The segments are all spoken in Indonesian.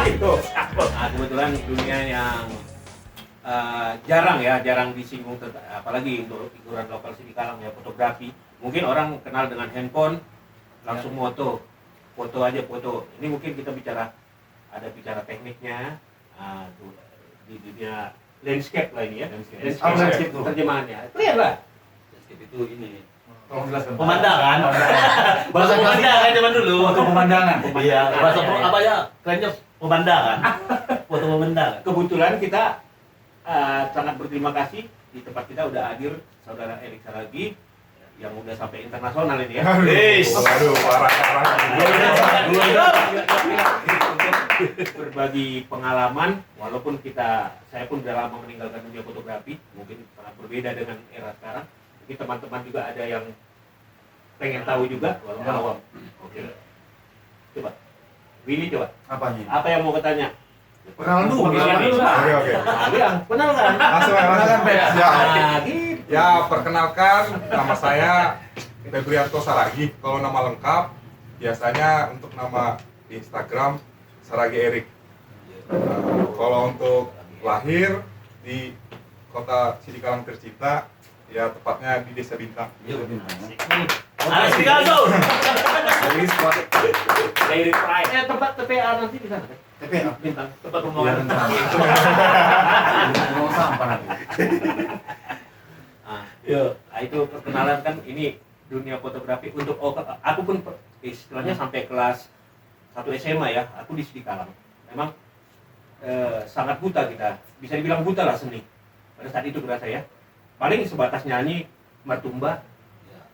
Itu. Nah, kebetulan dunia yang jarang disinggung, apalagi untuk figuran lokal sini Kalang ya, fotografi. Mungkin orang kenal dengan handphone, langsung foto aja foto. Ini mungkin kita bicara tekniknya, di dunia landscape lah ini ya. Landscape terjemahannya. Keren lah. Landscape itu ini. Tolong jelaskan. Pemandangan. Bahasa pemandangan zaman dulu. Foto pemandangan. Iya, bahasa apa ya? Kerennya pemandangan. Foto pemandangan. Kebetulan kita sangat berterima kasih di tempat kita udah hadir saudara Erik Saragi yang udah sampai internasional ini ya. Waduh, parah. Untuk berbagi pengalaman, walaupun saya pun udah lama meninggalkan dunia fotografi, mungkin sangat berbeda dengan era sekarang. Mungkin teman-teman juga ada yang pengen tahu juga, walaupun awam. Oke. Coba, Willy coba. Apanya? Apa yang mau ketanya? Perkenalan dulu. Oke. Yang kenal kan? Langsung ya. Nah, gitu. Ya, perkenalkan, nama saya Febrianto Saragi. Kalau nama lengkap, biasanya untuk nama di Instagram Saragi Erik. Kalau untuk lahir di kota Sidikalang tercinta, ya tepatnya di Desa Bintang. Anak Chicago. Dari Pride. Tempat TPA nanti di sana. TPA? Bintang. Tempat pembuangan. Mau sampah nanti. Nah, itu perkenalan kan ini dunia fotografi untuk aku pun istilahnya sampai kelas 1 SMA ya, aku di Sidikalang. Memang sangat buta kita, bisa dibilang buta lah seni. Pada saat itu berasa ya. Paling sebatas nyanyi, mertumba.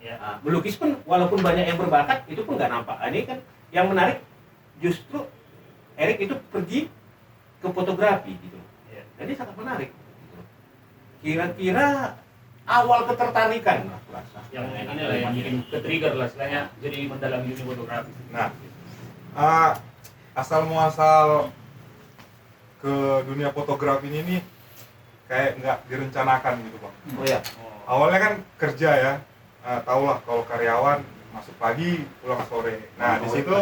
Nah, melukis pun walaupun banyak yang berbakat itu pun nggak nampak. Nah, ini kan yang menarik justru Erik itu pergi ke fotografi gitu. Jadi sangat menarik. Gitu. Kira-kira awal ketertarikan aku rasa. Yang ini lah yang bikin ke-trigger lah istilahnya jadi mendalami dunia fotografi. Nah, asal muasal ke dunia fotografi ini kayak nggak direncanakan gitu Bang. Oh ya. Awalnya kan kerja ya, tau lah kalau karyawan masuk pagi pulang sore. Nah di situ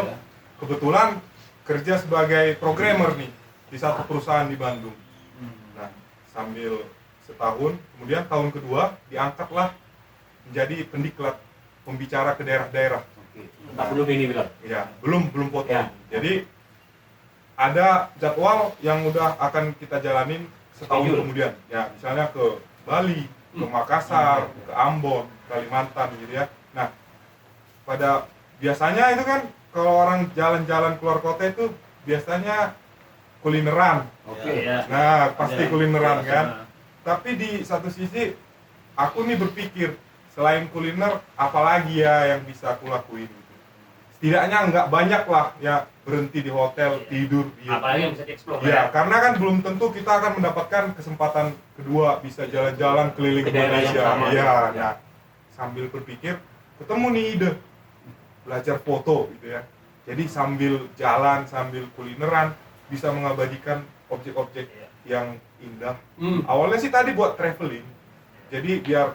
kebetulan kerja sebagai programmer nih di satu perusahaan di Bandung. Nah sambil setahun, kemudian tahun kedua diangkatlah menjadi pendiklat, pembicara ke daerah-daerah. Entah belum ini bilang. Ya, belum foto. Ya. Jadi ada jadwal yang udah akan kita jalanin setahun Schedule. kemudian. Ya, misalnya ke Bali, ke Makassar, ke Ambon, Kalimantan gitu ya. Nah, pada biasanya itu kan kalau orang jalan-jalan keluar kota itu biasanya kulineran. Oke. Ya. Nah, pasti kulineran kan. Nah, Tapi di satu sisi aku nih berpikir selain kuliner apalagi ya yang bisa aku lakuin gitu. Setidaknya nggak banyak lah ya berhenti di hotel tidur gitu. apalagi yang bisa dieksplor Ya karena kan belum tentu kita akan mendapatkan kesempatan kedua bisa jalan-jalan keliling Ke daerah yang Indonesia. sama. Iya. Ya. Nah sambil berpikir ketemu nih ide belajar foto gitu ya. Jadi sambil jalan sambil kulineran bisa mengabadikan objek-objek yang indah. Awalnya sih tadi buat traveling. Jadi biar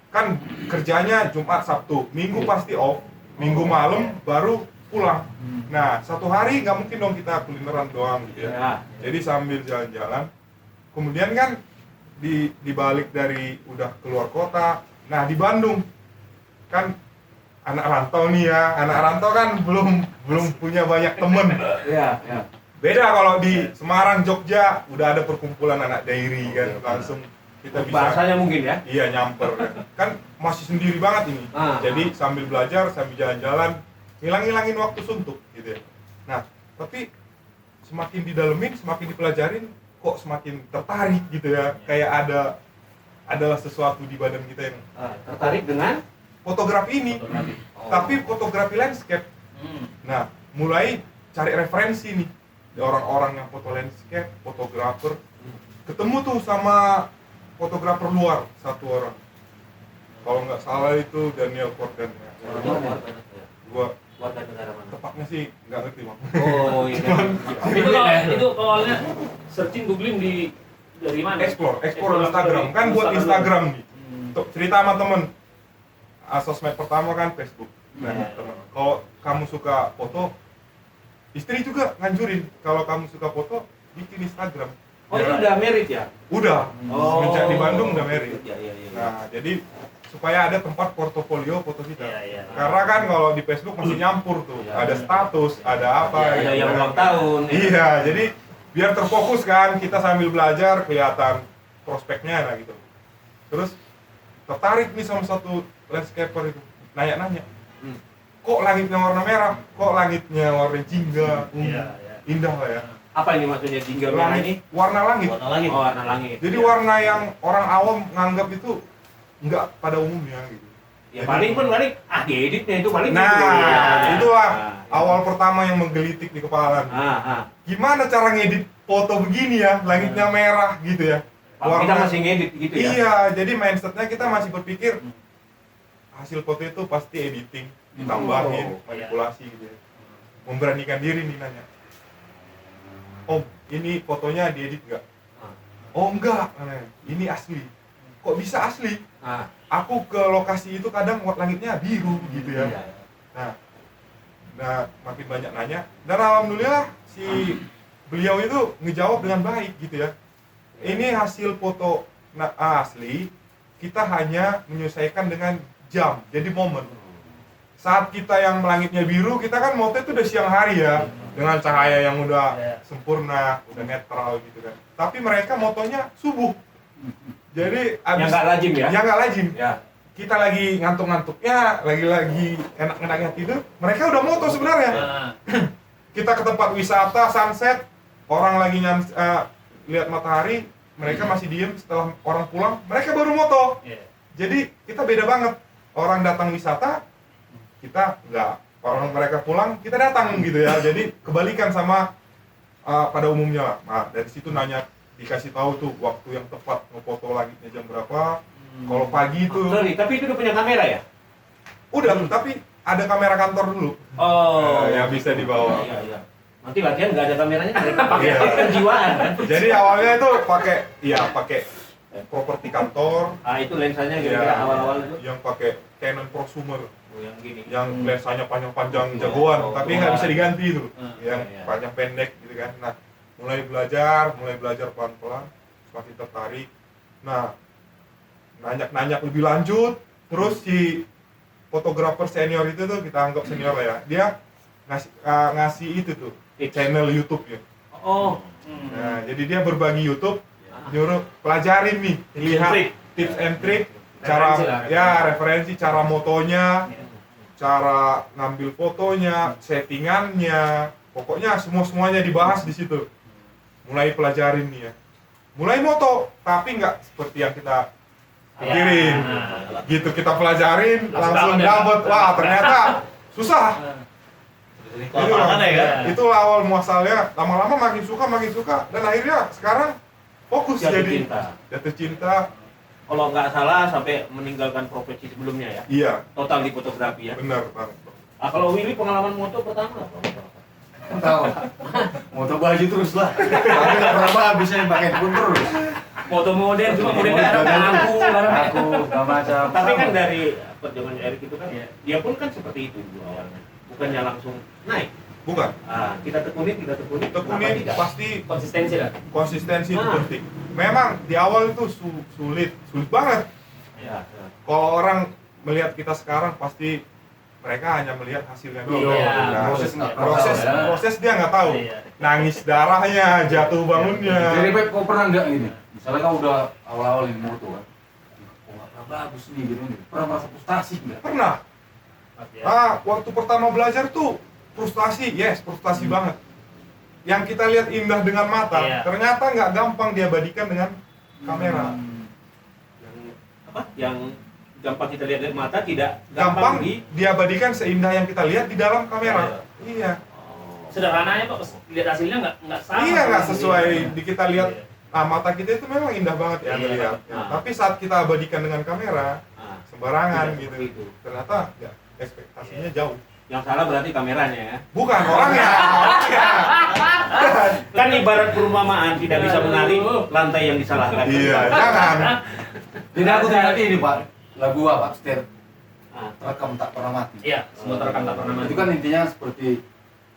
kan kerjanya Jumat Sabtu, Minggu pasti off, Minggu malam baru pulang. Nah satu hari nggak mungkin dong kita kulineran doang gitu ya. Ya. Jadi sambil jalan-jalan, kemudian kan di balik dari udah keluar kota, nah di Bandung kan anak rantau nih ya, anak rantau kan belum punya banyak temen. Ya. Beda kalau di Semarang, Jogja udah ada perkumpulan anak dairi kan, langsung kita bisa Bahasanya mungkin ya. iya nyamper kan masih sendiri banget ini. Jadi sambil belajar, sambil jalan-jalan, ngilang-ngilangin waktu suntuk gitu ya. Nah, tapi semakin didalemin, semakin dipelajarin, kok semakin tertarik gitu ya. Kayak adalah sesuatu di badan kita yang Tertarik dengan fotografi ini. fotografi. Tapi fotografi landscape. Nah, mulai cari referensi nih di orang-orang yang foto landscape, fotografer. Ketemu tuh sama fotografer luar satu orang. Kalau nggak salah itu Daniel Cordan. Gua Warga negara mana? tepatnya sih nggak ngerti Bang. Oh iya. Itu awalnya searching googling dari mana? Explore Instagram kan buat Instagram nih. Untuk cerita sama temen. Sosmed pertama kan Facebook. Nah, temen. Kalau kamu suka foto, Istri juga nganjurin kalau kamu suka foto bikin Instagram. Oh itu udah married ya? Udah. Semenjak di Bandung udah married. Iya, iya, iya. Nah, jadi supaya ada tempat portofolio foto kita. Iya, iya. Karena kan kalau di Facebook masih nyampur tuh, Iya. ada status, ada apa. Ada gitu yang kan. ulang tahun. ya. Iya, jadi biar terfokus kan, kita sambil belajar kelihatan prospeknya lah gitu. Terus tertarik nih sama satu landscaper itu, nanya-nanya, Hmm. kok langitnya warna merah, kok langitnya warna jingga, Iya, iya. indah lah ya. Apa ini maksudnya jingga merah ini? Warna langit. Warna langit. Oh, warna langit. Jadi Ya. warna yang orang awam nganggap itu enggak pada umumnya gitu. Ya Jadi- paling dieditnya itu paling Nah, gitu. Ya, ya. itulah Nah, awal pertama yang menggelitik di kepala. Gimana cara ngedit foto begini ya, langitnya merah gitu ya. Kalau kita masih ngedit gitu ya. Iya, jadi mindsetnya kita masih berpikir hasil foto itu pasti editing, ditambahin, Oh, manipulasi gitu ya. Memberanikan diri nih nanya, Om, ini fotonya diedit nggak? Ah. Oh enggak, ini asli. Kok bisa asli? Ah, Aku ke lokasi itu kadang langitnya biru gitu ya. iya. Nah, makin banyak nanya, dan alhamdulillah si beliau itu ngejawab dengan baik gitu ya. Ini hasil foto asli, kita hanya menyesuaikan dengan jam, jadi momen. Saat kita yang langitnya biru, kita kan moto itu udah siang hari ya, dengan cahaya yang udah sempurna, udah netral gitu kan. Tapi mereka motonya subuh. Jadi Yang nggak lazim ya? yang nggak lazim. Ya. Kita lagi ngantuk-ngantuknya, lagi enak-enaknya tidur, mereka udah moto sebenarnya. Nah, Kita ke tempat wisata, sunset, orang lagi lihat matahari, mereka masih diem. Setelah orang pulang, mereka baru moto. iya. Jadi kita beda banget. Orang datang wisata, kita nggak. Orang mereka pulang, kita datang gitu ya. Jadi kebalikan sama pada umumnya lah. Nah, dari situ nanya, dikasih tahu tuh waktu yang tepat ngefoto langitnya jam berapa. Kalau pagi itu Sorry, tapi itu udah punya kamera ya? udah, tapi ada kamera kantor dulu. Oh. Ya bisa dibawa. Iya, iya. Nanti latihan nggak ada kameranya, mereka pakai Iya. kejiwaan kan? Jadi awalnya itu pakai properti kantor, Ah, itu lensanya ya, kira-kira awal-awal itu. yang pakai Canon prosumer, Oh, yang gini. yang lensanya panjang-panjang jagoan, tapi nggak bisa diganti itu, yang iya. panjang pendek gitu kan. Nah, mulai belajar pelan-pelan, semakin tertarik. Nah, nanya lebih lanjut, terus si fotografer senior itu tuh, kita anggap senior lah ya, dia ngasih itu tuh channel YouTube ya. Oh. Nah, jadi dia berbagi YouTube, nyuruh pelajarin nih, lihat tips and trick, cara Referensi lah, ya referensi, cara motonya, cara ngambil fotonya, settingannya, pokoknya semuanya dibahas di situ. Mulai pelajarin nih ya, mulai moto, tapi nggak seperti yang kita pikirin, gitu kita pelajarin langsung dapet, wah ternyata susah. Lapangan ya kan? Itu awal muasalnya, lama-lama makin suka, dan akhirnya sekarang fokus Jatuh jadi cinta. jatuh cinta. Kalau nggak salah sampai meninggalkan profesi sebelumnya ya. Iya, Total di fotografi ya. benar banget. Ah, kalau Willy pengalaman moto pertama apa? Tahu. Moto baju terus lah. Tapi nggak pernah habisnya pakai pun terus. Foto model cuma model aku Aku nggak macam. Tapi kan dari perjuangan Erik itu kan, Iya. dia pun kan seperti itu dulu awalnya. Bukannya langsung naik. Bukan, Ah, kita tekunin, kenapa tekunin tidak? pasti Konsistensi lah. konsistensi itu Ah. penting. Memang di awal itu sulit banget. Ya, ya. Kalau orang melihat kita sekarang pasti mereka hanya melihat hasilnya doang. Iya, Nah, proses nggak tahu proses ya. proses dia nggak tahu. Iya. Nangis darahnya, jatuh bangunnya. Jadi Pep, kau pernah nggak gini? Misalnya kau udah awal-awal ini moto kan, kok nggak pernah bagus nih gitu. Pernah merasa frustasi nggak? Pernah. Waktu pertama belajar tuh frustasi banget. Yang kita lihat indah dengan mata, Iya. ternyata nggak gampang diabadikan dengan kamera. Yang apa? Yang gampang kita lihat dari mata tidak Gampang di. diabadikan seindah yang kita lihat di dalam kamera. Iya. Oh. Sederhananya kok lihat hasilnya nggak sama. Iya, nggak sesuai Iya. di kita lihat. Iya. Mata kita itu memang indah banget ya Iya, ngelihat. ah. Tapi saat kita abadikan dengan kamera, Ah, sembarangan tidak gitu. seperti itu. Ternyata ya, ekspektasinya jauh. Yang salah berarti kameranya ya. Bukan orangnya. Kan ibarat perumpamaan tidak bisa menarik lantai yang disalahkan. Iya, jangan. Jadi aku teringat ini Pak, lagu apa? Upstairs, Ah, terekam tak pernah mati. Iya, semua terekam tak pernah mati. Itu kan intinya seperti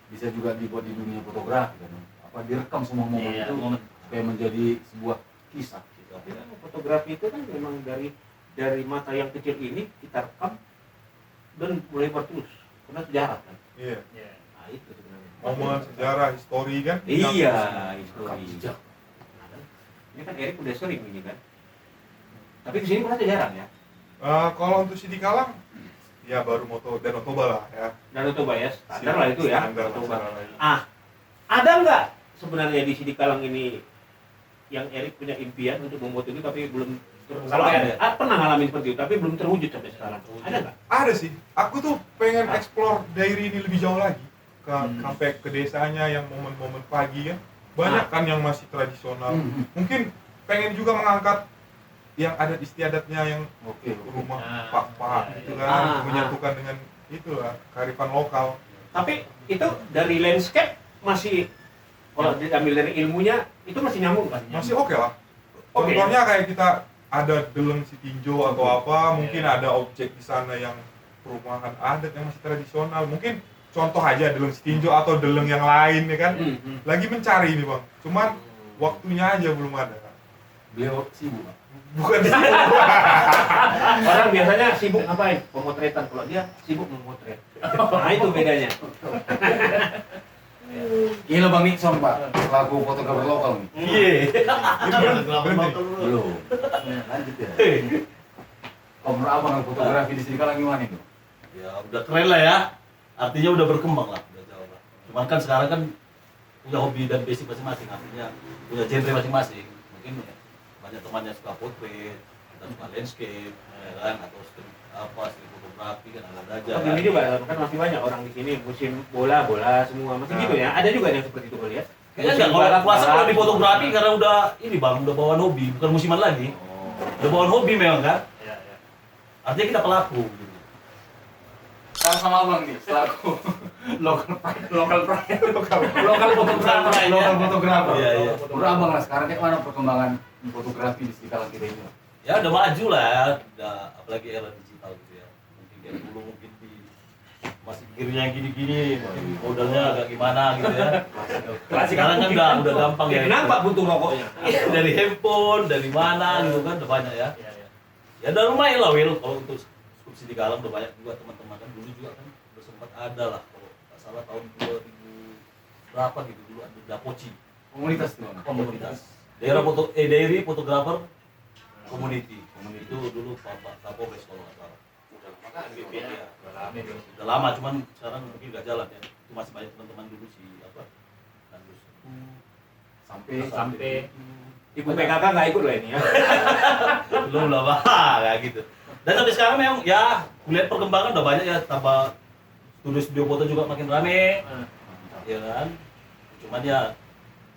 bisa juga dibuat di dunia fotografi kan. Apa direkam semua momen Iya, itu momen. supaya menjadi sebuah kisah. Tapi kan fotografi itu kan memang dari mata yang kecil ini kita rekam dan melebar terus karena sejarah kan. Iya. Iya. Nah itu sebenarnya. Momen sejarah histori kan. Iya, Rekam histori. jejak. Nah, kan, ini kan Erik udah sering ini kan. Tapi di sini pernah jarang ya. Kalau untuk Sidi Kalang ya baru moto Danau Toba lah ya. Danau Toba ya, standar lah itu ya. Standar Danau Toba. masalah. Ada nggak sebenarnya di Sidi Kalang ini yang Erik punya impian untuk membuat itu tapi belum Sampai ada. pernah ngalamin seperti itu tapi belum terwujud sampai sekarang. Ada nggak? Ada sih. Aku tuh pengen explore daerah ini lebih jauh lagi sampai ke desanya yang momen-momen pagi kan. Banyak kan yang masih tradisional. Mungkin pengen juga mengangkat yang adat istiadatnya yang Oke. rumah Ah, pak-pak iya, itu iya. kan menyatukan dengan itulah kearifan lokal. Tapi itu dari landscape masih kalau diambil dari ilmunya itu masih nyambung kan? Masih oke lah. Oke. Contohnya kayak kita ada deleng Sitinjo atau apa, mungkin ada objek di sana yang perumahan adat yang masih tradisional. Mungkin contoh aja deleng Sitinjo atau deleng yang lain ya kan. Lagi mencari ini bang, cuman waktunya aja belum ada. Beliau sibuk, Pak. Bukan sih. Orang biasanya sibuk ngapain? Pemotretan. Kalau dia sibuk memotret. Nah itu bedanya. Gila Bang Nixon Pak, selaku fotografer lokal nih. Iya. Berhenti. Belum. Lanjut ya. Kalau menurut abang fotografi di sini kan gimana itu? Ya udah keren lah ya. Artinya udah berkembang lah, udah jauh lah. Cuman kan sekarang kan punya hobi dan basic masing-masing, artinya punya genre masing-masing. Mungkin ya, banyak temannya suka portrait, kita suka landscape, ya kan, atau street fotografi kan ada aja. Oh, ini juga kan masih banyak orang di sini musim bola semua masih gitu ya. Ada juga yang seperti itu gue lihat. Kayaknya enggak, kalau puasa kalau di fotografi karena udah ini bang, udah bawaan hobi, bukan musiman lagi. Udah bawaan hobi memang kan. Iya, iya. Artinya kita pelaku. Gitu. Sama abang nih, selaku Lokal pride. Lokal fotografer. lokal fotografer. Iya, iya. Menurut abang lah sekarang kayak mana perkembangan fotografi di sekitar kita ini? Ya udah maju lah ya, udah apalagi era digital gitu ya. Mungkin kayak dulu mungkin masih gearnya gini-gini, mungkin modalnya agak gimana gitu ya. Sekarang kan udah gampang ya. Kenapa butuh rokoknya? Iya, dari handphone, dari mana gitu kan udah banyak ya. Iya, iya. Ya udah lumayan lah Will, kalau untuk skripsi di Galang udah banyak juga teman-teman kan dulu juga kan udah sempat ada lah kalau nggak salah tahun 2000 berapa gitu dulu ada Dapoci Komunitas tuh. komunitas daerah daerah fotografer community itu dulu Pak Kapolres kalau nggak salah. Udah lama kan ya. Udah lama cuman sekarang mungkin nggak jalan ya. Itu masih banyak teman-teman dulu sih apa Nandus Sampai Ibu PKK nggak ikut lah ini ya. belum lah Pak kayak gitu. Dan sampai sekarang memang ya kulihat perkembangan udah banyak ya, tambah studio foto juga makin rame, ya kan. Cuman ya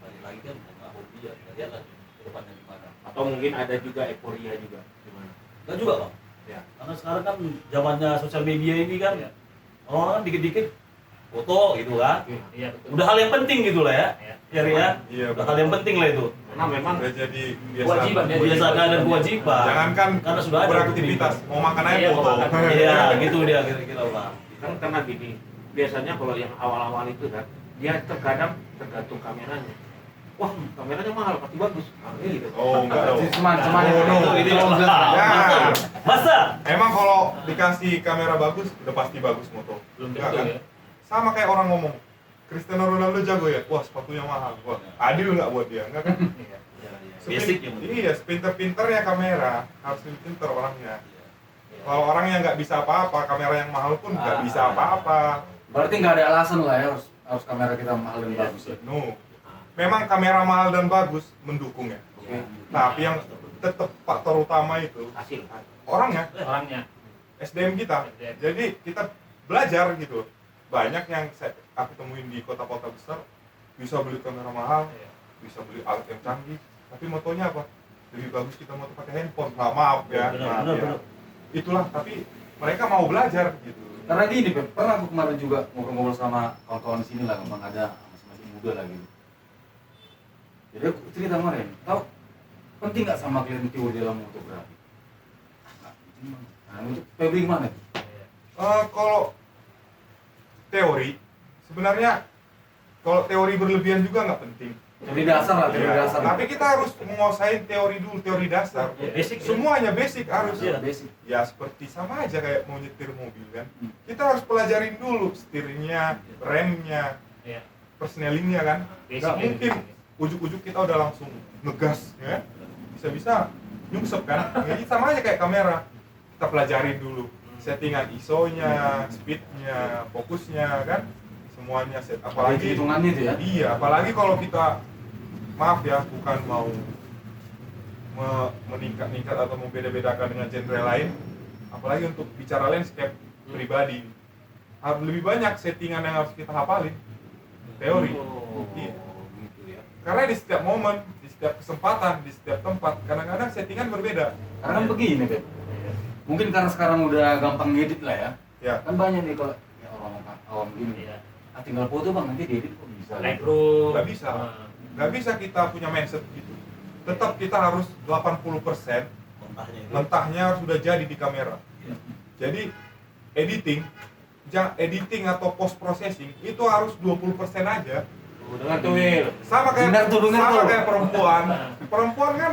balik lagi kan karena hobi ya, kita lihat lah ke depannya gimana. Atau mungkin ada juga euforia juga gimana? Enggak juga bang, Ya. karena sekarang kan zamannya sosial media ini kan, Iya. orang kan dikit-dikit foto gitu kan. Iya, betul. Udah hal yang penting gitu lah ya, Iya. ya Ri, ya. Iya, Udah hal yang penting lah itu. Karena memang Udah jadi Kewajiban, ya. Kebiasaan dan kewajiban. Jangankan Karena sudah ada beraktivitas, mau makan aja Iya, foto. mau makan. Iya, gitu dia kira-kira bang. kan karena gini, biasanya kalau yang awal-awal itu kan dia tergantung kameranya. Wah, kameranya mahal, pasti bagus. Nah, gitu. Oh, enggak dong. Cuman Oh, no. Ini Tolong lah. jelaskan. Masa? Emang kalau dikasih kamera bagus, udah pasti bagus moto. Belum Enggak tentu kan? ya. Sama kayak orang ngomong, Cristiano Ronaldo jago ya? Wah, sepatunya mahal. Wah, adil nggak buat dia? Enggak kan? Iya. Basic yang penting. Iya, sepinter-pinternya kamera. Harus pinter orangnya. Kalau orangnya nggak bisa apa-apa, kamera yang mahal pun nggak bisa apa-apa. Berarti nggak ada alasan lah ya harus kamera kita mahal dan bagus ya. No. Memang kamera mahal dan bagus mendukung ya. Oke. Tapi yang tetap faktor utama itu Hasil. orangnya, Orangnya. SDM kita. SDM. Jadi kita belajar gitu. Banyak yang aku temuin di kota-kota besar bisa beli kamera mahal, Iya. bisa beli alat yang canggih, tapi motonya apa? Lebih bagus kita moto pakai handphone. Nah, maaf ya. Maaf ya. Itulah, tapi mereka mau belajar gitu. Karena gini, Pep, pernah aku kemarin juga ngobrol-ngobrol sama kawan-kawan di sini lah, memang ada masih muda lah gitu. Jadi aku cerita kemarin, tahu penting nggak sama klien teori dalam fotografi? Nah, untuk Febri gimana? Iya. Kalau teori sebenarnya Kalau teori berlebihan juga nggak penting. Teori dasar lah, teori Ya, dasar. tapi kita harus menguasai teori dulu, teori dasar. Ya, basic. Semuanya basic harus. Iya, basic. Ya seperti sama aja kayak mau nyetir mobil kan. Hmm. Kita harus pelajarin dulu setirnya, remnya, Iya. persnelingnya kan. Basic Nggak ya, mungkin basic. ujuk-ujuk kita udah langsung ngegas ya. Bisa-bisa nyungsep kan. Jadi sama aja kayak kamera. Kita pelajarin dulu settingan ISO-nya, speed-nya, fokusnya kan. Semuanya set. Apalagi Hitungannya itu ya. iya, apalagi kalau kita maaf ya, bukan mau meningkat-ningkat atau membeda-bedakan dengan genre lain, apalagi untuk bicara landscape pribadi, harus lebih banyak settingan yang harus kita hafalin, teori. Oh, Iya. gitu ya. Karena di setiap momen, di setiap kesempatan, di setiap tempat, kadang-kadang settingan berbeda. Karena kan begini, Beb. Mungkin karena sekarang udah gampang ngedit lah ya. Ya, Kan banyak nih kalau ya orang awam gini. Iya. Ah, tinggal foto bang, nanti diedit kok bisa. Lightroom. nggak bisa, nggak bisa kita punya mindset gitu. Tetap kita harus 80% Mentahnya itu. mentahnya harus sudah jadi di kamera. Iya. Jadi editing atau post processing itu harus 20% aja. Dengar tuh Will. Sama kayak Benar tuh, benar tuh. perempuan. Perempuan kan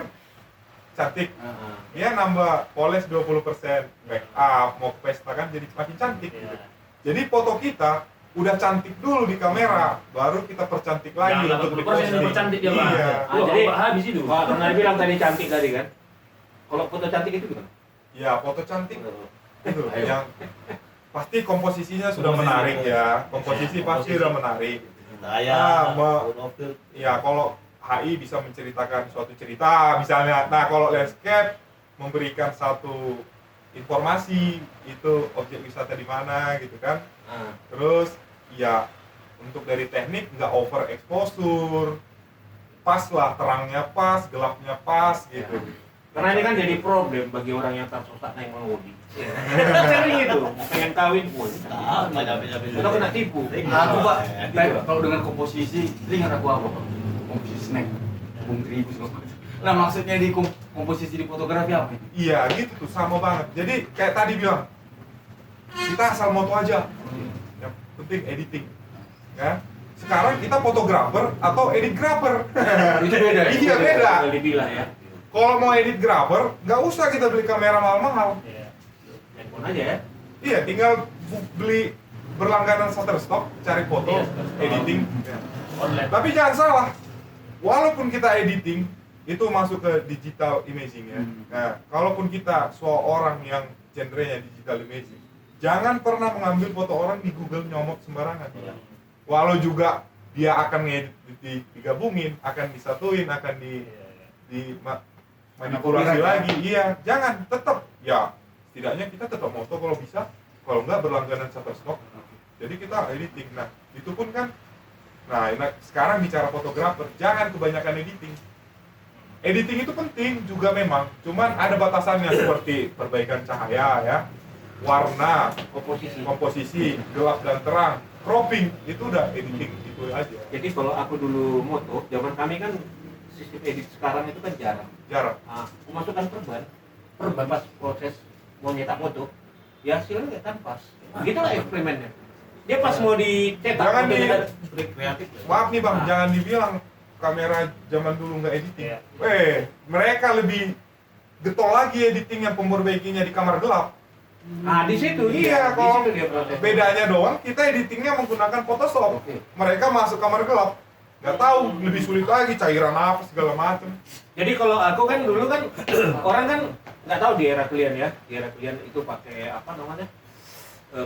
cantik. Ah, Dia nambah poles 20%, make up, mau ke pesta kan jadi makin cantik. Iya. Jadi foto kita udah cantik dulu di kamera, baru kita percantik lagi Yang untuk 80% udah percantik dia, Bang. Iya. Wah, Jadi- habis itu. Wah, karena bilang tadi cantik tadi kan. Kalau foto cantik itu gimana? Ya, foto cantik itu Ayo. yang pasti komposisinya sudah Komposisi. menarik ya. Komposisi pasti Komposisi. udah menarik. Cahaya, profil. Ya kalau HI bisa menceritakan suatu cerita misalnya, nah kalau landscape memberikan satu informasi itu objek wisata di mana gitu kan. Ah. Terus ya untuk dari teknik nggak over exposure, pas lah, terangnya pas, gelapnya pas gitu. Karena ini kan jadi problem bagi orang yang tersesat naik mengemudi. Sering itu, pengen kawin pun. Nah, banyak-banyak. Atau kena tipu. Aku pak, Iya. kalau dengan komposisi, ingat aku apa pak? Komposisi snack, bung terigu segala macam. Nah maksudnya di komposisi di fotografi apa ini? Iya gitu tuh, sama banget. Jadi kayak tadi bilang, kita asal moto aja, yang penting editing, ya. Sekarang kita fotografer atau editgrafer. Itu beda. Iya beda. Kalau dibilang ya. Kalau mau edit grafer, nggak usah kita beli kamera mahal-mahal. Iya. Handphone aja ya. Iya, tinggal beli berlangganan Shutterstock, cari foto, Iya, Shutterstock. editing. Ya. Online. Tapi jangan salah, walaupun kita editing, itu masuk ke digital imaging ya. Nah, kalaupun kita seorang yang genrenya digital imaging, jangan pernah mengambil foto orang di Google nyomot sembarangan. Iya. Walau juga dia akan ngedit, digabungin, akan disatuin, akan manipulasi Copyright, lagi. Iya, jangan, tetap ya setidaknya kita tetap moto kalau bisa, kalau enggak berlangganan Shutterstock. Jadi kita editing. Nah, itu pun kan sekarang bicara fotografer, jangan kebanyakan editing. Editing itu penting juga memang, cuman ada batasannya seperti perbaikan cahaya ya, warna, komposisi, gelap dan terang, cropping, itu udah editing itu aja. Jadi kalau aku dulu moto, zaman kami kan sistem edit sekarang itu kan jarang. Jarang. Ah, memasukkan perban pas proses mau nyetak foto, ya hasilnya nggak kanvas. Begitulah eksperimennya. Dia pas mau dicetak, Jangan fotonya di- kan kreatif. Maaf nih bang, Ah. jangan dibilang kamera zaman dulu nggak editing. Iya. Mereka lebih getol lagi editingnya, pemperbaikinya di kamar gelap. Ah, di situ Iya, di kalau situ dia proses. bedanya doang, kita editingnya menggunakan Photoshop. Oke. Mereka masuk kamar gelap, nggak tahu, lebih sulit lagi, cairan apa segala macem. Jadi kalau aku kan dulu kan orang kan nggak tahu di era kalian ya, di era kalian itu pakai apa namanya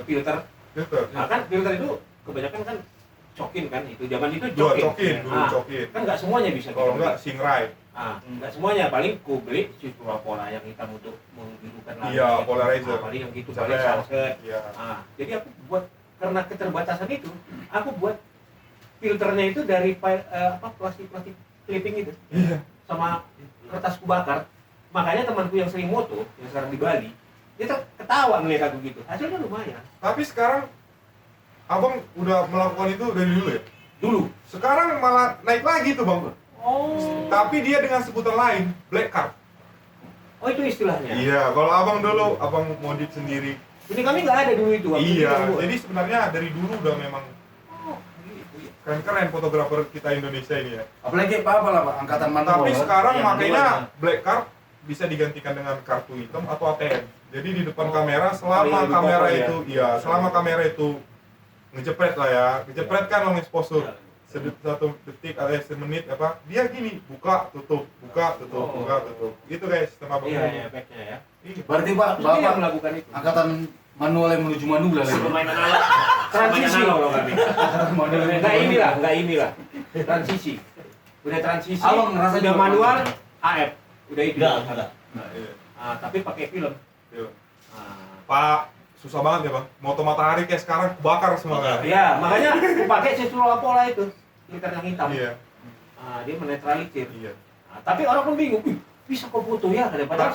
filter. Gitu. Nah kan filter itu kebanyakan kan cokin kan itu zaman itu Dua cokin. cokin, dulu Ah, cokin. kan nggak semuanya bisa. Kalau bikin. nggak, singrai. Ah, nggak semuanya, paling ku beli si pola yang hitam untuk membirukan langit. Iya, polarizer. Ah, paling yang gitu, Sampai- paling sunset. Iya. Ah, jadi aku buat karena keterbatasan itu, aku buat filternya itu dari plastik clipping itu Iya. sama kertas kubakar. Makanya temanku yang sering moto, yang sekarang di Bali, dia ketawa ngeliat aku gitu. Hasilnya lumayan. Tapi sekarang abang udah melakukan itu dari dulu ya? Dulu. Sekarang malah naik lagi tuh bang. Oh. Tapi dia dengan sebutan lain, black card. Oh itu istilahnya. Iya, kalau abang dulu, abang modif sendiri. Ini kami nggak ada dulu itu. waktu itu Iya, kan buat. jadi sebenarnya dari dulu udah memang Oh, gitu ya. keren-keren fotografer kita Indonesia ini ya. Apalagi apa lah Pak, angkatan manual. Tapi kan? sekarang Yang makanya dua, black card bisa digantikan dengan kartu hitam atau ATM. Jadi di depan Oh. kamera Oh, selama iya, lebih kamera pokok ya. itu, iya selama kamera itu ngejepret lah ya, ngejepret kan long exposure. Iya. Satu detik atau semenit apa dia gini buka tutup Oh. buka tutup itu guys sistem apa Iya, iya, efeknya ya. Berarti Pak, Aku sendiri yang Bapak melakukan itu. angkatan manual yang menuju manula lagi. Permainan alat. Transisi Permainan kalau alat. kami. Angkatan manual yang Enggak inilah. Transisi. Udah transisi. Abang ngerasa udah juga- manual, AF. Udah itu. Enggak. nah, iya. Tapi pakai film. Iya. Ah. Pak susah banget ya bang moto matahari kayak sekarang kebakar semua kan Ya, makanya aku pakai Sesuro Apola itu. Filter yang hitam. iya Dia menetralisir. iya Tapi orang pun bingung, "Ih, bisa kok foto ya?" Padahal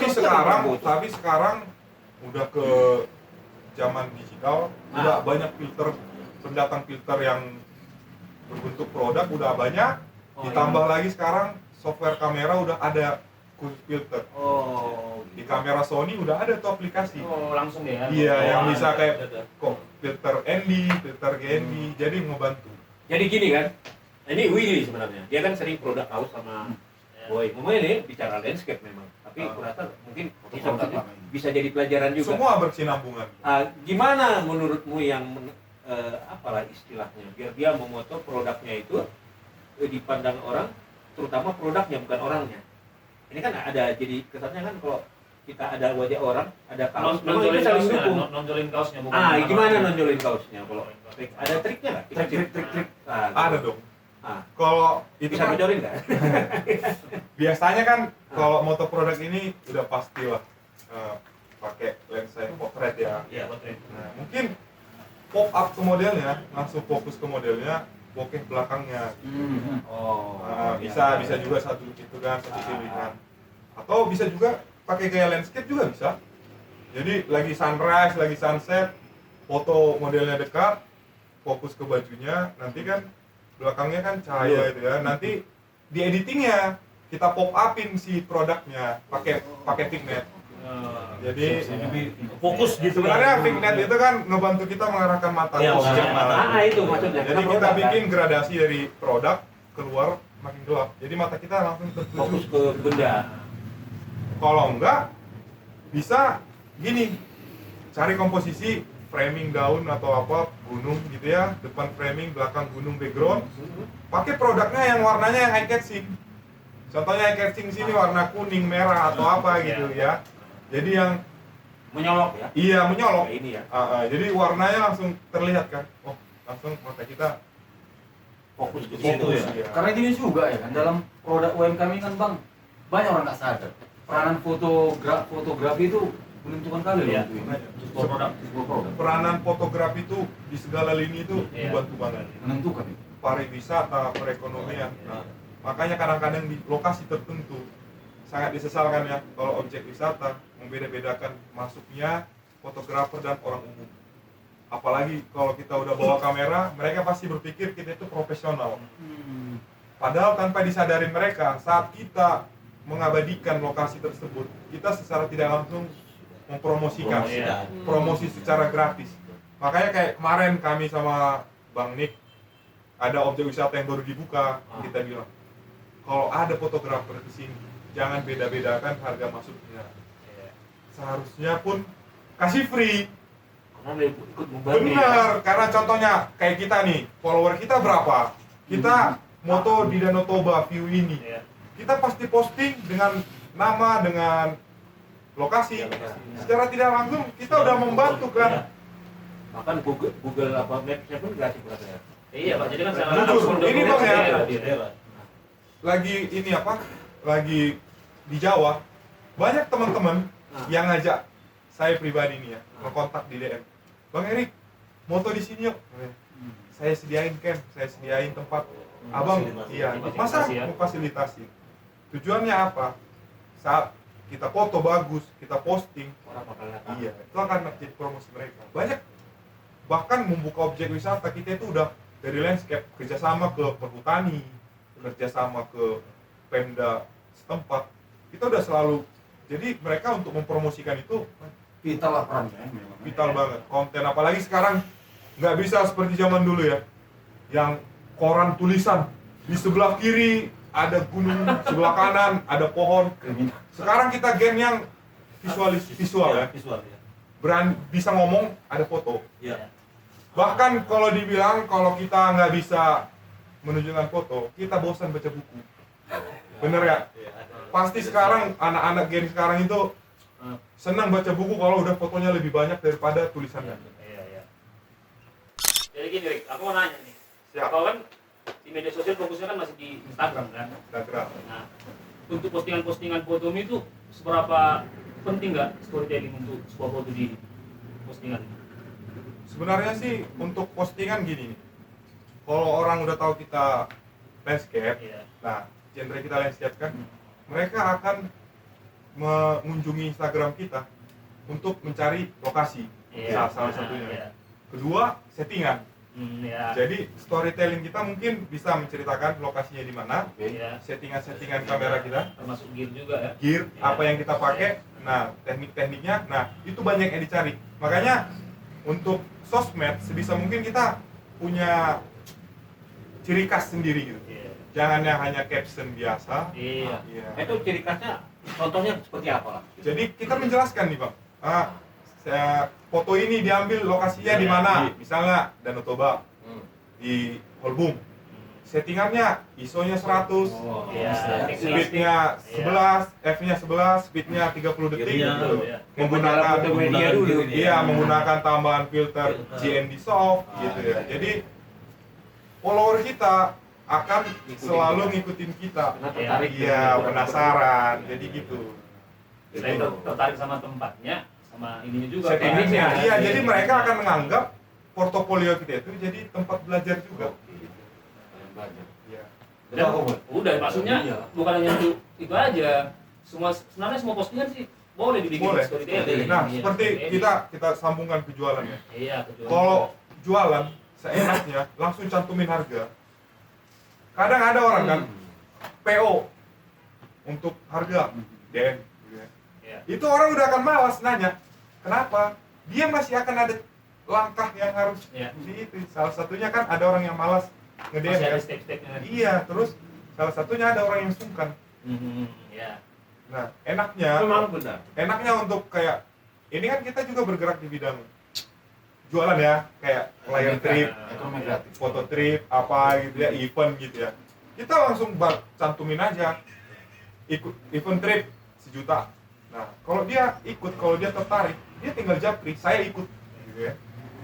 tapi sekarang udah ke zaman digital udah banyak filter pendatang filter yang berbentuk produk udah banyak ditambah lagi sekarang software kamera udah ada khusus filter di kamera Sony udah ada tuh aplikasi Oh, langsung ya. iya Oh, yang bisa kayak ada. kok filter ND filter GND jadi ngebantu Jadi gini kan, ini Willy sebenarnya. Dia kan sering produk kaos sama Boy. Ngomongnya nih bicara landscape memang. Tapi aku rasa mungkin bisa jadi pelajaran juga. semua berkesinambungan Gimana menurutmu yang apalah istilahnya biar dia memoto produknya itu dipandang orang, terutama produknya bukan orangnya. Ini kan ada jadi kesannya kan kalau kita ada wajah orang, ada kaos, memang Nonjolin itu saling kaosnya, dukung. nonjolin kaosnya bukan. Gimana nonjolin kaosnya kalau ada triknya nggak? Trik. ada dong Ah, kalau itu bisa kan bocorin nggak? biasanya kan kalau moto produk ini udah pasti lah pakai lensa yang portrait ya Iya, betul. nah, mungkin pop up ke modelnya langsung fokus ke modelnya bokeh belakangnya Oh, bisa juga satu itu kan satu pilihan atau bisa juga pakai gaya landscape juga bisa jadi lagi sunrise lagi sunset foto modelnya dekat fokus ke bajunya nanti kan belakangnya kan cahaya itu ya nanti di editingnya kita pop upin si produknya pakai vignette jadi Fokus gitu. sebenarnya vignette itu kan ngebantu kita mengarahkan mata Iya, ke objek mengarahkan mana. mata. Itu maksudnya. Jadi Karena kita produk, bikin kan? gradasi dari produk keluar makin gelap. Jadi mata kita langsung fokus tertuju. ke benda. Kalau enggak bisa gini. Cari komposisi framing daun atau apa gunung gitu ya, depan framing, belakang gunung background. Pakai produknya yang warnanya yang eye catching. Contohnya eye catching sini warna kuning, merah atau apa gitu ya. Jadi yang Menyolok ya. iya menyolok. Kayak ini ya. Jadi warnanya langsung terlihat kan. Oh, langsung mata kita Fokus ke Fokus, situ ya. ya. Karena gini juga ya kan dalam produk UMKM ini kan Bang banyak orang nggak sadar peranan fotografi itu menentukan kali loh Iya. itu. Sebuah produk. Sebuah produk Peranan fotografi itu di segala lini itu Iya. membantu banget. menentukan itu. Pariwisata, perekonomian. Makanya kadang-kadang di lokasi tertentu sangat disesalkan ya kalau objek wisata membeda-bedakan masuknya fotografer dan orang umum. Apalagi kalau kita udah bawa kamera, mereka pasti berpikir kita itu profesional. Padahal tanpa disadarin mereka, saat kita mengabadikan lokasi tersebut, kita secara tidak langsung mempromosikan, Iya. promosi secara gratis. Makanya kayak kemarin kami sama Bang Nick ada objek wisata yang baru dibuka, kita bilang kalau ada fotografer di sini, jangan beda-bedakan harga masuknya. Seharusnya pun kasih free. Karena dia ikut membantu. Benar, karena contohnya kayak kita nih, follower kita berapa? Kita moto di Danau Toba view ini. Iya. Kita pasti posting dengan nama, dengan lokasi. Iya, lokasi. Secara tidak langsung kita udah membantu kan. Bahkan Google apa Maps-nya pun gratis buat saya. Iya, Pak. Jadi kan Jujur, ini Bang ya. Daerah. Lagi ini apa? Lagi di Jawa, banyak teman-teman yang ngajak saya pribadi nih ya, ngekontak di DM. Bang Erik, moto di sini yuk. Saya sediain camp, saya sediain tempat. Abang, Fasilitasi. iya, Fasilitasi masa ya. mau fasilitasi? Tujuannya apa? Saat kita foto bagus, kita posting, Orang bakal datang. iya, itu akan jadi promosi mereka. Banyak bahkan membuka objek wisata kita itu udah dari landscape kerjasama ke perhutani, kerjasama ke Pemda setempat. Kita udah selalu jadi mereka untuk mempromosikan itu Vital lah perannya memang. vital banget konten apalagi sekarang nggak bisa seperti zaman dulu ya yang koran tulisan, di sebelah kiri ada gunung, sebelah kanan ada pohon. Sekarang kita gen yang visual ya, Visual ya. bisa ngomong, ada foto. Iya. Bahkan kalau dibilang kalau kita nggak bisa menunjukkan foto, kita bosan baca buku. Bener ya? Iya, ada. Pasti sekarang anak-anak gen sekarang itu senang baca buku kalau udah fotonya lebih banyak daripada tulisannya. Iya. Jadi gini, Rick, aku mau nanya nih. Siap. Kau kan di media sosial fokusnya kan masih di Instagram kan? Instagram. Nah, untuk postingan-postingan fotomu itu seberapa penting nggak storytelling untuk sebuah foto di postingan? Sebenarnya sih untuk postingan gini nih. Kalau orang udah tahu kita landscape, Iya. nah genre kita landscape kan, mereka akan mengunjungi Instagram kita untuk mencari lokasi. Iya. Salah satunya. Iya. Kedua, settingan. Iya. Jadi storytelling kita mungkin bisa menceritakan lokasinya di mana, Iya. settingan kamera kita, Termasuk gear juga ya. gear, Iya. apa yang kita pakai, nah teknik-tekniknya, nah itu banyak yang dicari. Makanya untuk sosmed sebisa mungkin kita punya ciri khas sendiri gitu. Iya. Jangan yang hanya caption biasa. Iya. Iya. Itu ciri khasnya, contohnya seperti apa? Jadi kita menjelaskan nih bang, foto ini diambil lokasinya di mana, misalnya Danau Toba di Holbung. Settingannya ISO-nya 100, Oh, Iya. speednya 11, F-nya 11, speednya 30 detik Iya. gitu. Iya. Menggunakan Foto media dulu. iya, menggunakan tambahan filter GND soft gitu ya. Jadi follower kita akan selalu ngikutin kita. Karena tertarik Iya, dengan penasaran. Jadi gitu. Selain tertarik sama tempatnya, sama ininya juga. Settingannya, kan? iya, jadi mereka akan menganggap portofolio kita itu jadi tempat belajar juga. Iya. Dan udah, maksudnya Iya. bukan hanya itu aja. Sebenarnya semua postingan sih boleh dibikin Boleh. storytelling. Nah, Iya, seperti storytelling. kita sambungkan ke jualan ya. Iya, kejualan. Kalau jualan seenaknya langsung cantumin harga. Kadang ada orang kan PO untuk harga DM gitu ya. Iya. Itu orang udah akan malas nanya. Kenapa? Dia masih akan ada langkah yang harus Iya. di itu. Salah satunya kan ada orang yang malas nge-DM Masih ada kan. step-stepnya. Iya, terus salah satunya ada orang yang sungkan. Iya. Nah, enaknya Memang benar. enaknya untuk kayak ini kan kita juga bergerak di bidang jualan ya, kayak flyer trip, Ekonomi kreatif. foto trip, apa gitu ya, event gitu ya. Kita langsung cantumin aja event trip 1 juta. Nah, kalau dia ikut, kalau dia tertarik, dia tinggal japri, saya ikut gitu ya.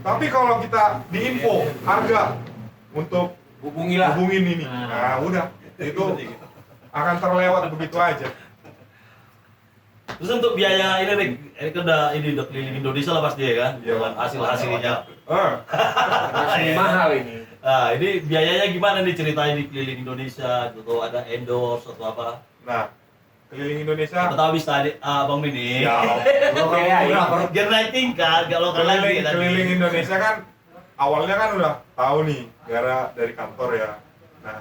Tapi kalau kita diinfo harga untuk Hubungilah. hubungin ini, nah udah itu akan terlewat begitu aja. Terus untuk biaya ini kan udah keliling Indonesia lah pasti ya kan, Iya. dengan hasil-hasilnya. Masih mahal ini. Nah, ini biayanya gimana nih ceritanya di keliling Indonesia? Atau ada endorse atau apa? Nah, keliling Indonesia, Siapa tahu bisa Bang Mini. ya, Oke, ya. Biar naik tingkat, gak lokal lagi keliling Indonesia kan awalnya kan udah tahu nih gara dari kantor ya. Nah,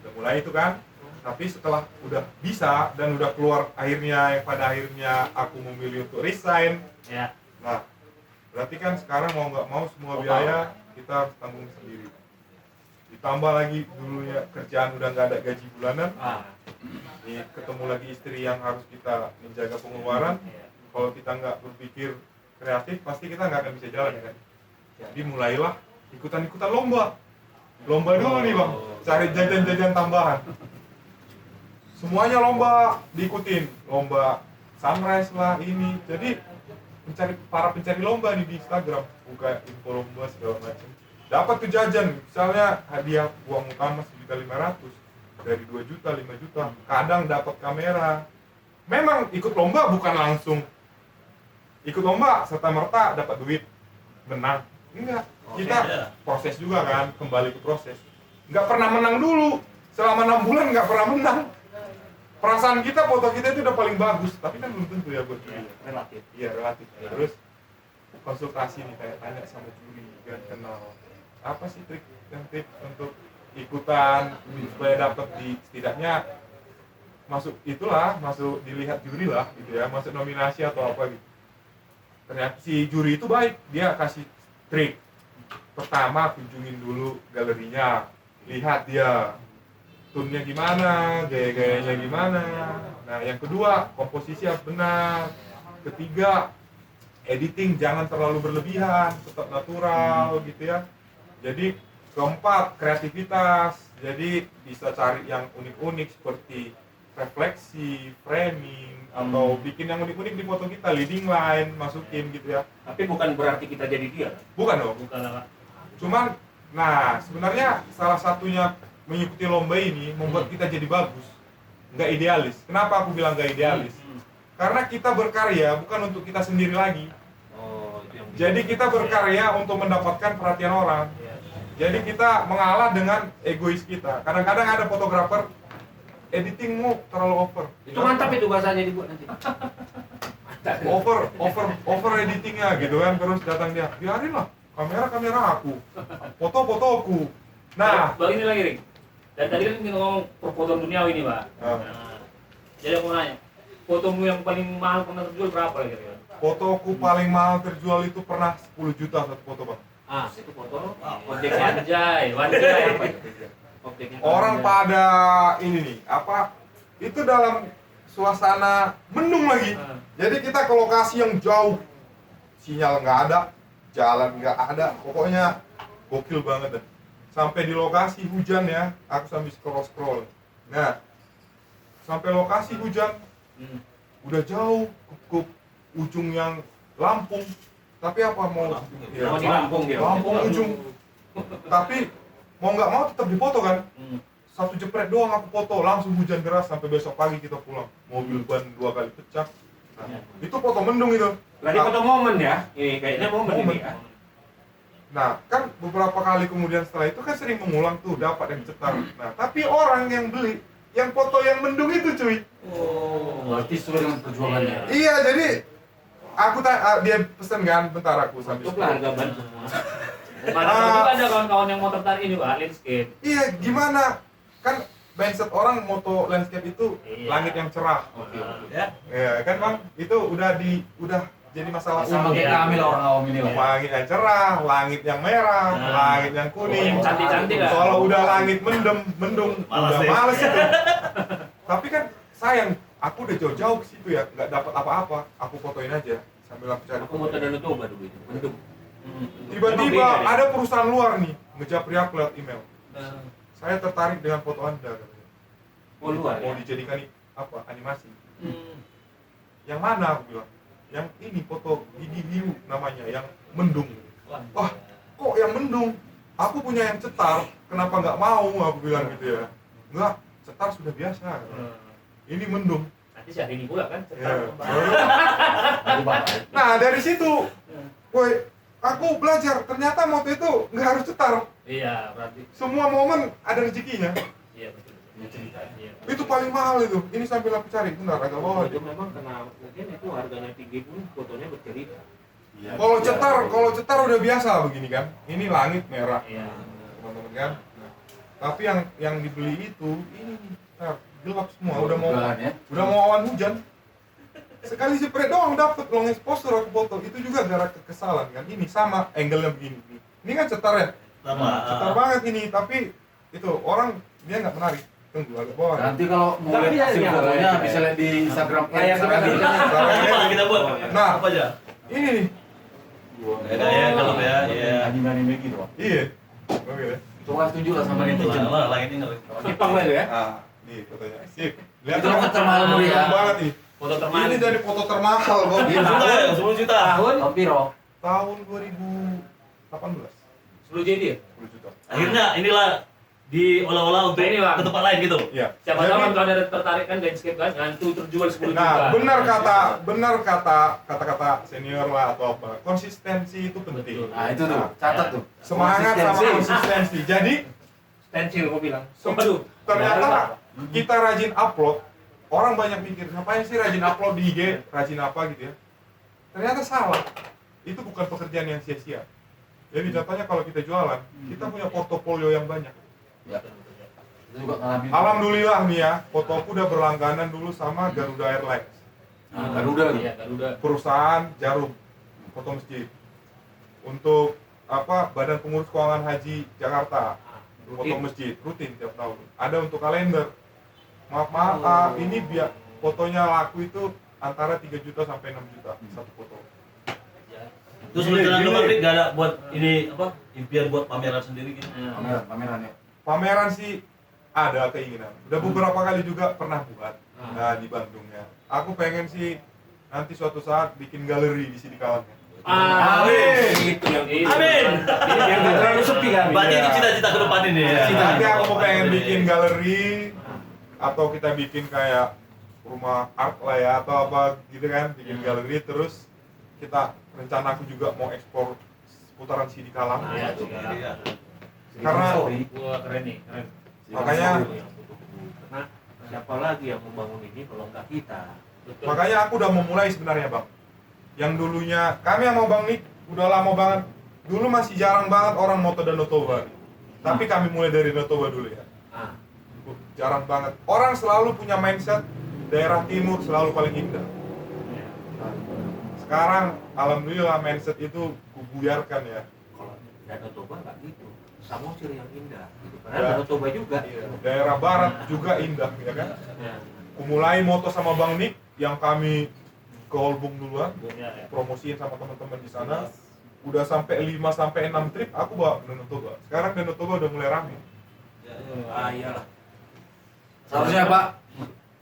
udah mulai itu kan. Tapi setelah udah bisa dan udah keluar akhirnya yang pada akhirnya aku memilih untuk resign. Iya. Nah, berarti kan sekarang mau nggak mau semua biaya kita harus tanggung sendiri. Ditambah lagi dulunya kerjaan udah nggak ada gaji bulanan. Ini ketemu lagi istri yang harus kita menjaga pengeluaran. Iya. Kalau kita nggak berpikir kreatif pasti kita nggak akan bisa jalan kan. Jadi mulailah ikutan lomba dulu nih bang, cari jajan-jajan tambahan. Semuanya lomba diikutin, lomba sunrise lah ini. Jadi para pencari lomba nih di Instagram, buka info lomba segala macam. Dapat tuh jajan, misalnya hadiah uang utama 1.500.000 dari 2 juta, 5 juta. Kadang dapat kamera. Memang ikut lomba bukan langsung ikut lomba serta merta dapat duit menang. Enggak. Kita proses juga kan, kembali ke proses. Nggak pernah menang dulu. Selama 6 bulan nggak pernah menang. Perasaan kita, foto kita itu udah paling bagus, tapi kan belum tentu ya buat juri. Relatif. Iya relatif. Terus konsultasi nih, kayak tanya sama juri, biar kenal apa sih trik dan tips untuk ikutan supaya dapat di setidaknya masuk dilihat juri lah gitu ya, masuk nominasi atau apa gitu. Ternyata si juri itu baik, dia kasih trik. Pertama kunjungin dulu galerinya lihat dia tune-nya gimana, gaya-gayanya gimana. Nah, yang kedua, komposisi harus benar. Ketiga, editing jangan terlalu berlebihan, tetap natural gitu ya. Jadi keempat, kreativitas. Jadi bisa cari yang unik-unik seperti refleksi, framing, atau bikin yang unik-unik di foto kita, leading line masukin gitu ya. Tapi bukan berarti kita jadi dia. Bukan dong. Bukan lah. Cuman, nah sebenarnya salah satunya mengikuti lomba ini membuat kita jadi bagus, nggak idealis. Kenapa aku bilang nggak idealis? Karena kita berkarya bukan untuk kita sendiri lagi. Oh, itu yang Jadi kita berkarya untuk mendapatkan perhatian orang. Jadi kita mengalah dengan egois kita. Kadang-kadang ada fotografer editingmu terlalu over. Itu mantap itu bahasanya dibuat nanti. Over editingnya gitu kan, terus datang dia, biarin lah, kamera aku, fotoku. Nah, Bang ini lagi, Ring. Dan tadi kan kita ngomong perfotoan duniawi ini, Pak. Ah. Nah, jadi aku mau nanya, fotomu yang paling mahal pernah terjual berapa lagi kira-kira? fotoku paling mahal terjual itu pernah 10 juta satu foto, Bang. Itu foto Wanjai, objeknya wanjai. objeknya Orang pada ini nih, apa? Itu dalam suasana mendung lagi. Ah. Jadi kita ke lokasi yang jauh, sinyal nggak ada, jalan nggak ada, pokoknya gokil banget deh. Sampai di lokasi hujan ya, aku sambil scroll. Nah, sampai lokasi hujan, udah jauh ke ujung yang Lampung. Tapi apa mau? Lampung, Mau di Lampung dia. Lampung ujung. Tapi mau nggak mau tetap dipoto kan? Satu jepret doang aku foto, langsung hujan deras sampai besok pagi kita pulang. Mobil ban 2 kali pecah. Nah, itu foto mendung itu. Berarti foto momen ya? Ini kayaknya momen ini ya. Nah, kan beberapa kali kemudian setelah itu kan sering mengulang tuh, dapat yang cetar. Nah, tapi orang yang beli, yang foto yang mendung itu cuy. Berarti sesuai dengan perjuangannya. Iya, jadi aku dia pesen kan, bentar aku sambil Untuk harga ban. Mana juga ada kawan-kawan yang mau tertarik ini, Pak, landscape. Iya, gimana? Kan mindset orang moto landscape itu Iya. langit yang cerah. Ya. Ya, kan Bang? Itu udah jadi masalah Sama umum. kayak kami lah orang awam ini lah. Langit yang cerah, langit yang merah, langit yang kuning. Yang cantik-cantik lah. Kalau udah langit mendung, Malas udah deh. males itu. Tapi kan sayang, aku udah jauh-jauh ke situ ya, nggak dapat apa-apa. Aku fotoin aja sambil aku cari. Aku mau Danau Toba dulu itu, mendung. Tiba-tiba ada perusahaan luar nih ngejapri aku lewat email. Nah, Saya tertarik dengan foto Anda katanya. oh luar Mau ya. dijadikan apa? Animasi. Yang mana aku bilang? Yang ini foto Gigi Hiu namanya, yang mendung. Wah, kok yang mendung? Aku punya yang cetar, kenapa nggak mau? Aku bilang gitu ya. Enggak, cetar sudah biasa. Ini mendung. Nanti si hari ini pula kan, Ya. cetar. Nah, dari situ, woi, aku belajar. Ternyata moto itu nggak harus cetar. Iya, berarti. Semua momen ada rezekinya. Iya, betul. Punya cerita. Iya. Itu paling mahal itu. Ini sambil aku cari, bentar agak bawah. Itu memang karena mungkin itu harganya tinggi pun fotonya bercerita. Iya. Kalau cetar udah biasa begini kan. Ini langit merah, Iya. teman-teman kan. Nah, tapi yang dibeli itu ini nih, ntar, gelap semua. Udah mau awan hujan. Sekali spread doang dapet long exposure aku foto. Itu juga gara kekesalan kan. Ini sama angle-nya begini. Ini kan cetar ya. Sama. Cetar banget ini, tapi itu orang dia nggak menarik. Tunggu agak bawah. Nanti kalau mau Tapi lihat hasil ya, fotonya ya. bisa lihat di Instagram Kayak kita Instagram. bisa. Apa kita buat? Nah. Apa aja? Ini nih. Ya, kalau ya, ya. Anime gitu. Iya. Oke deh. Coba setuju lah sama netizen. Lah, lah ini nggak. Jepang lah itu ya. Ah, nih fotonya. Sip. Lihat Itu foto termahal dulu ya. Keren banget nih. Foto termahal. Ini dari foto termahal kok. Iya. 10 juta ya, 10 juta. Tahun Piro. Tahun 2018. 10 jadi ya? 10 juta. Akhirnya inilah diolah-olah untuk Nah, ini, Bang. ke tempat lain gitu. Iya. Siapa Jadi- tahu kan kalau ada tertarik kan landscape kan, itu terjual 10 juta. Nah, benar kata senior lah atau apa. Konsistensi itu penting. Betul. Nah, itu tuh, catat tuh. Semangat sama Konsistensi. konsistensi. Jadi stensil kau bilang. Waduh, ternyata kita rajin upload. Orang banyak mikir, ngapain sih rajin upload di IG, rajin apa gitu ya. Ternyata salah. Itu bukan pekerjaan yang sia-sia. Jadi contohnya kalau kita jualan, kita punya portofolio yang banyak. Ya. Itu juga ngalamin. Alhamdulillah nih ya, fotoku udah berlangganan dulu sama Garuda Airlines. Nah, Garuda tuh. Iya, Garuda. Perusahaan Jarum, foto masjid. Untuk apa? Badan Pengurus Keuangan Haji Jakarta. foto masjid rutin tiap tahun. Ada untuk kalender. Maaf, ini biar fotonya laku itu antara 3 juta sampai 6 juta satu foto. Terus rencana lu Bang Rik gak ada buat ini apa impian buat pameran sendiri gitu? Pameran ya. Pameran sih ada keinginan. Udah beberapa kali juga pernah buat. Nah, di Bandung ya. Aku pengen sih nanti suatu saat bikin galeri di sini kawannya. Amin. Itu yang Amin. Yang nggak terlalu sepi kan. Berarti itu cita-cita ke depan ini ya. Nanti aku mau pengen bikin galeri atau kita bikin kayak rumah art lah ya atau apa gitu kan, bikin galeri terus kita rencana aku juga mau ekspor putaran CD Kalam. Nah, Iya. Karena Wah, keren nih, keren. makanya karena siapa lagi yang membangun ini kalau nggak kita? Betul. makanya aku udah memulai sebenarnya Bang. Yang dulunya kami sama Bang Nik udah lama banget. Dulu masih jarang banget orang moto dan Notoba. Tapi kami mulai dari Notoba dulu ya. Ah, Jarang banget. Orang selalu punya mindset daerah timur selalu paling indah. Sekarang alhamdulillah mindset itu kubuyarkan ya. kalau Danau Toba nggak gitu. Samosir yang indah. Gitu. Ya. Padahal Danau Toba juga. Daerah barat juga indah ya kan. Ya. Kumulai moto sama Bang Nik yang kami ke Holbung duluan, Ya, ya. promosiin sama teman-teman di sana. Udah sampai 5 sampai 6 trip aku bawa Danau Toba. Sekarang Danau Toba udah mulai rame. Ah iyalah. Seharusnya Pak,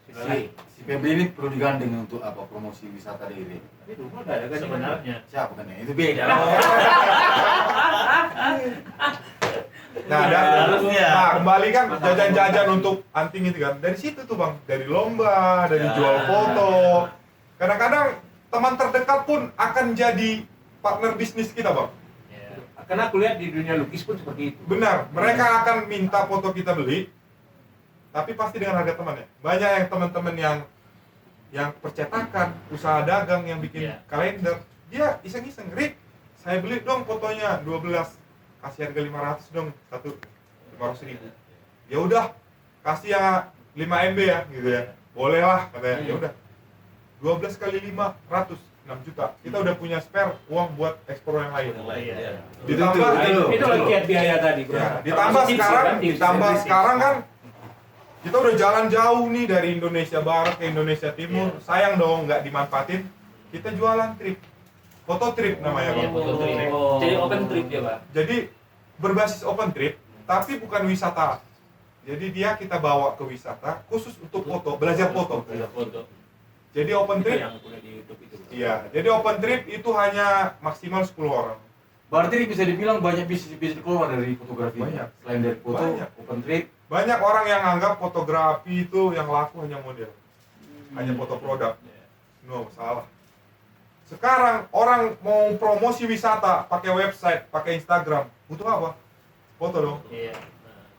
Silakan. si Febri ini perlu digandeng untuk apa promosi wisata daerah. Tapi dulu nggak ada kan Sebenarnya. Siapa kan ya? Itu beda. Nah, Harusnya. nah kembali kan jajan-jajan untuk anting itu kan dari situ tuh Bang, dari lomba, dari Ya. jual foto. Kadang-kadang teman terdekat pun akan jadi partner bisnis kita Bang. Ya. Karena aku lihat di dunia lukis pun seperti itu. Benar, mereka akan minta foto kita beli, tapi pasti dengan harga teman ya. Banyak yang teman-teman yang percetakan, usaha dagang yang bikin Iya. kalender, dia iseng-iseng, Rik, saya beli dong fotonya 12, kasih harga 500 dong, satu 500.000. Ya udah, kasih yang 5 MB ya, gitu ya. Boleh lah katanya. Ya udah. 12 kali 500, 6 juta. Kita udah punya spare uang buat ekspor yang lain. Iya. Ditambah Itu lagi kiat biaya tadi, bro. ya, ditambah sekarang kan kita udah jalan jauh nih dari Indonesia Barat ke Indonesia Timur. Sayang dong nggak dimanfaatin. Kita jualan trip, foto trip namanya Iya, Bang. foto trip. Oh. Jadi open trip ya, Pak. Jadi berbasis open trip, tapi bukan wisata. Jadi dia kita bawa ke wisata khusus untuk foto, belajar foto. Iya, foto. Jadi open Itu trip, yang udah di YouTube itu. Bro. iya. Jadi open trip itu hanya maksimal 10 orang. Berarti ini bisa dibilang banyak bisnis keluar dari fotografi. Banyak. Selain dari foto, Banyak. open trip. Banyak orang yang anggap fotografi itu yang laku hanya model, hanya foto produk. No, salah. Sekarang orang mau promosi wisata pakai website, pakai Instagram, butuh apa? Foto dong. Iya.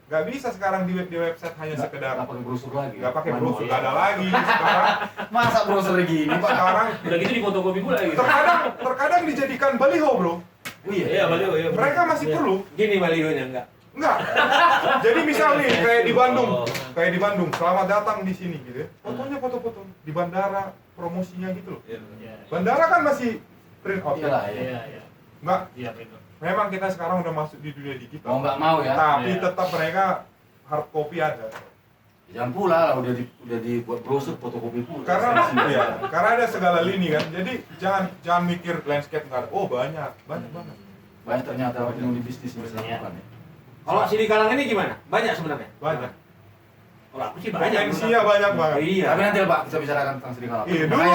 Nggak bisa sekarang di website hanya sekedar Nggak pakai brosur lagi. nggak pakai Manual. brosur, nggak ada lagi sekarang. Masa brosur gini, Pak? Sekarang Udah gitu di fotokopi pula gitu. terkadang dijadikan baliho bro. Oh iya. Iya, balik ya. Mereka masih Iya. perlu. Gini balionya enggak? Enggak. Jadi misal nih kayak di Bandung, Oh. selamat datang di sini gitu ya. Fotonya foto-foto di bandara, promosinya gitu loh. Iya. Bandara kan masih print out. Iya lah, ya. Iya, iya. Enggak, Iya, betul. memang kita sekarang udah masuk di dunia Mau digital. nggak mau ya. Tapi Iya. tetap mereka hard copy ada. Jangan pula lah, udah dibuat brosur fotokopi pula. Karena ya, karena ada segala lini kan. Jadi jangan mikir landscape nggak ada. Oh banyak banget. banyak ternyata yang di bisnis bisa Iya. lakukan ya. Kalau sini Kalang ini gimana? Banyak sebenarnya. Banyak. Kalau aku sih banyak. Potensinya banyak banget. Iya. Tapi nanti lah, Pak kita bicarakan tentang Sri Kalapa. Iya, dulu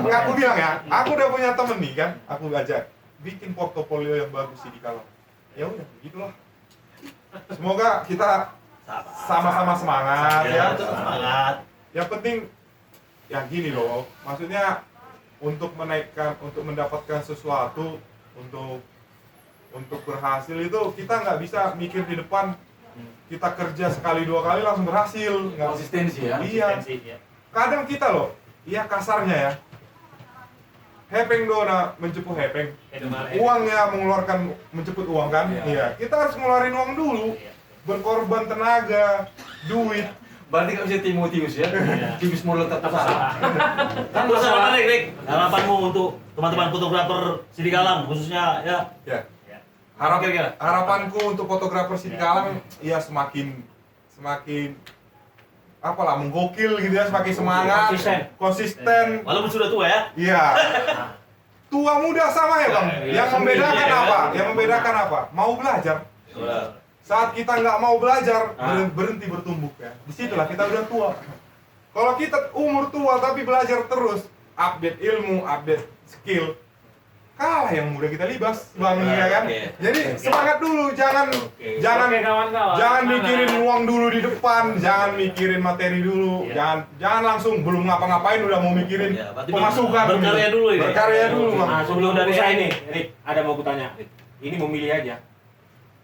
aku bilang ya, aku udah punya temen nih kan, aku ajak bikin portofolio yang bagus sih di Kalang. Ya udah, begitulah. Semoga kita sama-sama semangat ya. Semangat. Yang penting ya gini loh, maksudnya untuk menaikkan, untuk mendapatkan sesuatu, untuk berhasil itu kita nggak bisa mikir di depan kita kerja sekali dua kali langsung berhasil. Nggak. Konsistensi ya. Iya. Konsistensi, ya. Kadang kita loh, iya kasarnya ya, hepeng dona mencepuh hepeng, uangnya mengeluarkan menceput uang kan, Iya. iya. Kita harus ngeluarin uang dulu, Iya. berkorban tenaga, duit. Berarti kan bisa Timotius ya. Iya. Timus model terpesona. Kan Terus masalah apa Rik? Harapanmu untuk teman-teman fotografer Sri Kalang khususnya ya. Ya, Ya. Kira-kira. Harapanku untuk fotografer Sidikalang ya semakin apalah menggokil gitu ya, semakin semangat, konsisten. Walaupun sudah tua ya. Iya. Tua muda sama ya Bang. Yang membedakan apa? Yang membedakan apa? Mau belajar. Iya. Saat kita nggak mau belajar, berhenti bertumbuh ya. Disitulah kita udah tua. Kalau kita umur tua tapi belajar terus, update ilmu, update skill, kalah yang muda kita libas, Bang, ya kan? Jadi semangat dulu, jangan Oke, kawan-kawan. jangan mikirin uang dulu di depan, jangan mikirin materi dulu, jangan langsung belum ngapa-ngapain udah mau mikirin Ya, berarti pemasukan. berkarya dulu ya. Berkarya dulu, Bang. Nah, sebelum dari saya ini, Rick, ada mau kutanya, Rick. Ini memilih aja.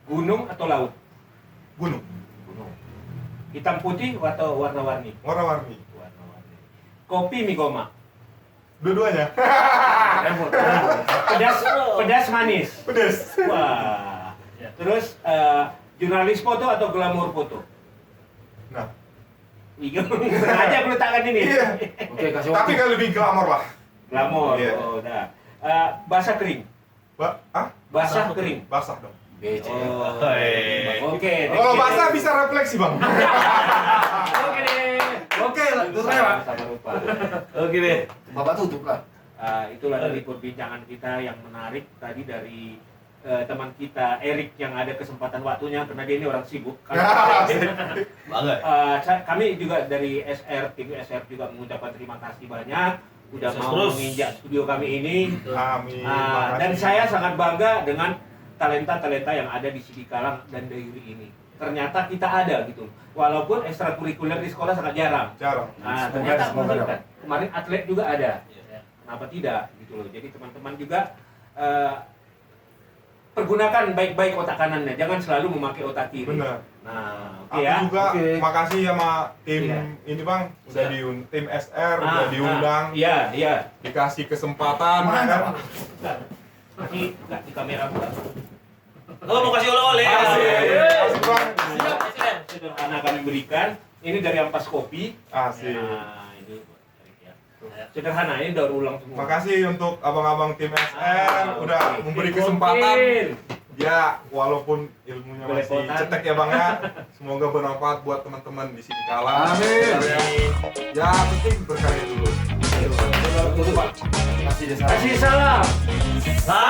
Gunung atau laut? Gunung, Gunung. Hitam putih atau warna-warni? warna-warni, Warna-warni. Kopi mie goma. dua-duanya. Pedas manis. Pedes. Wah. Terus jurnalis foto atau glamour foto? Nah, Iya, sengaja aku letakkan ini. iya. Oke, kasih Tapi waktu. kan lebih glamor lah. Glamour. Iya. Oh, udah. Basah kering. Basah kering. Basah dong. BC. Oh. Oke. Kalau basah bisa refleksi, Bang. Oke deh. Oke, tutup aja, Pak. Sama lupa. Oke deh. Bapak tutup lah. Itulah tadi perbincangan kita yang menarik tadi dari teman kita Erik yang ada kesempatan waktunya karena dia ini orang sibuk. Bangga. Kami juga dari tim SR juga mengucapkan terima kasih banyak udah Sukses mau terus. menginjak studio kami ini. Amin. Dan saya sangat bangga dengan talenta-talenta yang ada di Sidikalang dan Dayuri ini. Ternyata kita ada gitu. Walaupun ekstrakurikuler di sekolah sangat jarang. jarang. Nah, Semoga- ternyata semoga kemarin, dapat. kemarin atlet juga ada. Iya. Kenapa tidak gitu loh. Jadi teman-teman juga pergunakan baik-baik otak kanannya, jangan selalu memakai otak kiri. Benar. Nah, oke Aku ya. juga Oke. makasih sama tim Iya. ini Bang, udah tim SR udah diundang, Iya, iya. dikasih kesempatan. Mana, kan? Pak? Ini enggak di kamera bukan. Oh, mau kasih oleh-oleh. Asik, asik Bang. Sederhana kami berikan. Ini dari ampas kopi. Asik. Nah, ini ya. Sederhana, ini daur ulang semua. Makasih untuk abang-abang tim SR udah Oke. memberi Mungkin. kesempatan. Ya, walaupun ilmunya masih Belepotan. cetek ya Bang ya. Semoga bermanfaat buat teman-teman di Sidikalang. Amin. Ya, penting berkarya dulu. Tutup, Pak. Kasih desa. Kasih salam. Salam.